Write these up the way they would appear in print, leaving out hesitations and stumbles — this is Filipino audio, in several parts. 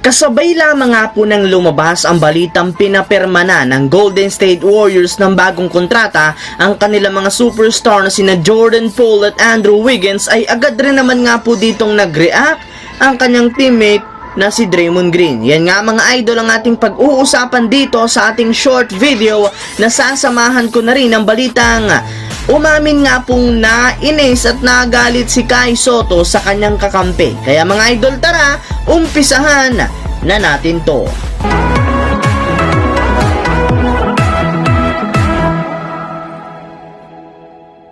Kasabay lamang nga po nang lumabas ang balitang pinapirma na ng Golden State Warriors ng bagong kontrata ang kanilang mga superstar na sina Jordan Poole at Andrew Wiggins, ay agad rin naman nga po ditong nag-react ang kanyang teammate na si Draymond Green. Yan nga mga idol ang ating pag-uusapan dito sa ating short video na sasamahan ko na rin ang balitang umamin nga pong nainis at nagalit si Kai Sotto sa kanyang kakampi. Kaya mga idol, tara, umpisahan na natin to.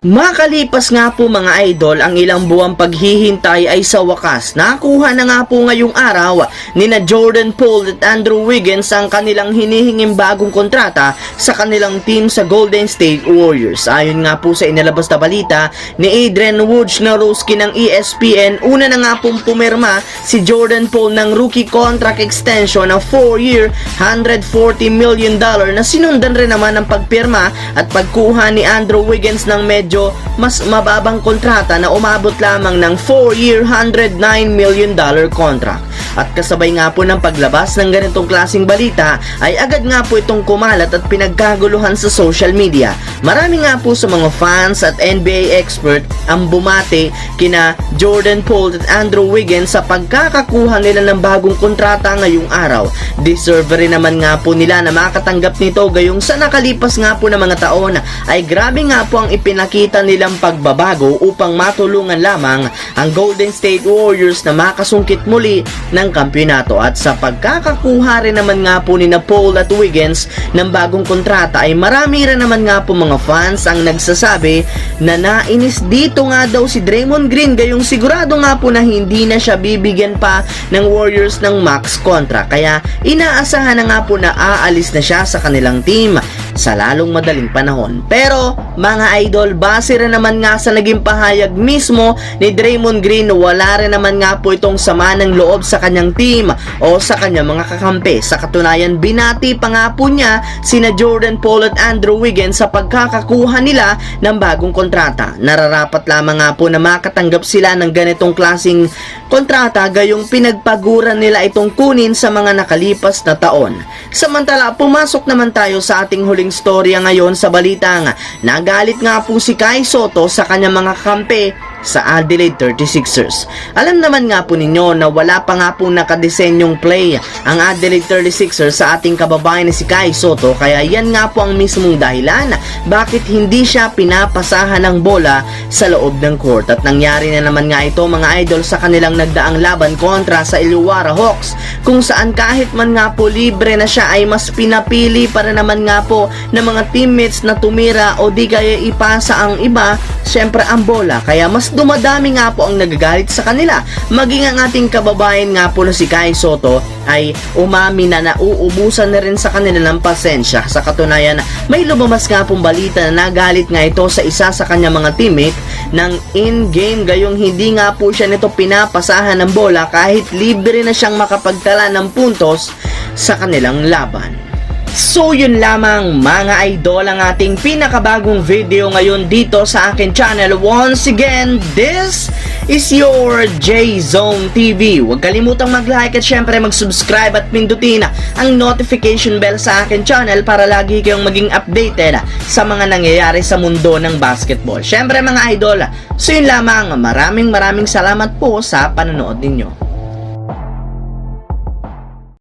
Makalipas nga po mga idol ang ilang buwang paghihintay, ay sa wakas nakuha na nga po ngayong araw nina Jordan Poole at Andrew Wiggins ang kanilang hinihinging bagong kontrata sa kanilang team sa Golden State Warriors. Ayon nga po sa inilabas na balita ni Adrian Wojnarowski ng ESPN, una na nga pong pumirma si Jordan Poole ng rookie contract extension na 4-year, $140 million na sinundan rin naman ang pagpirma at pagkuha ni Andrew Wiggins ng medyo mas mababang kontrata na umabot lamang ng 4-year, $109 million contract. At kasabay nga po ng paglabas ng ganitong klaseng balita, ay agad nga po itong kumalat at pinagkaguluhan sa social media. Marami nga po sa mga fans at NBA expert ang bumati kina Jordan Poole at Andrew Wiggins sa pagkakakuha nila ng bagong kontrata ngayong araw. Deserve rin naman nga po nila na makatanggap nito, gayong sa nakalipas nga po na mga taon ay grabe nga po ang ipinakita nilang pagbabago upang matulungan lamang ang Golden State Warriors na makasungkit muli ng kampyonato. At sa pagkakakuha rin naman nga po ni Poole at Wiggins ng bagong kontrata, ay marami rin naman nga po mga fans ang nagsasabi na nainis dito nga daw si Draymond Green, gayong sigurado nga po na hindi na siya bibigyan pa ng Warriors ng max contract, kaya inaasahan na nga po na aalis na siya sa kanilang team sa lalong madaling panahon. Pero mga idol, base rin naman nga sa naging pahayag mismo ni Draymond Green, wala rin naman nga po itong sama ng loob sa kanyang team o sa kanyang mga kakampi. Sa katunayan, binati pa nga po niya sina Jordan Poole at Andrew Wiggins sa pagkakakuha nila ng bagong kontrata. Nararapat lamang nga po na makatanggap sila ng ganitong klaseng kontrata, gayong pinagpaguran nila itong kunin sa mga nakalipas na taon. Samantala, pumasok naman tayo sa ating huling storya ngayon sa balitang nagalit nga po si Kai Sotto sa kanyang mga kakampi sa Adelaide 36ers. Alam naman nga po ninyo na wala pa nga po nakadesenyong play ang Adelaide 36ers sa ating kababayan na si Kai Sotto, kaya yan nga po ang mismong dahilan bakit hindi siya pinapasahan ng bola sa loob ng court. At nangyari na naman nga ito mga idol sa kanilang nagdaang laban kontra sa Illawarra Hawks, kung saan kahit man nga po libre na siya, ay mas pinapili para naman nga po ng mga teammates na tumira o di kaya ipasa ang iba, syempre ang bola. Kaya mas dumadami nga po ang nagagalit sa kanila. Maging ang ating kababayan nga po na si Kai Sotto ay umami na nauubusan na rin sa kanila ng pasensya. Sa katunayan, may lumabas nga pong balita na nagalit nga ito sa isa sa kanyang mga teammate ng in-game, gayong hindi nga po siya nito pinapasahan ng bola kahit libre na siyang makapagtala ng puntos sa kanilang laban. So yun lamang mga idol ang ating pinakabagong video ngayon dito sa akin channel. Once again, this is your J-Zone TV. Huwag kalimutang mag-like at syempre mag-subscribe at pindutin ang notification bell sa akin channel para lagi kayong maging updated sa mga nangyayari sa mundo ng basketball. Syempre mga idol, so yun lamang, maraming salamat po sa panonood ninyo.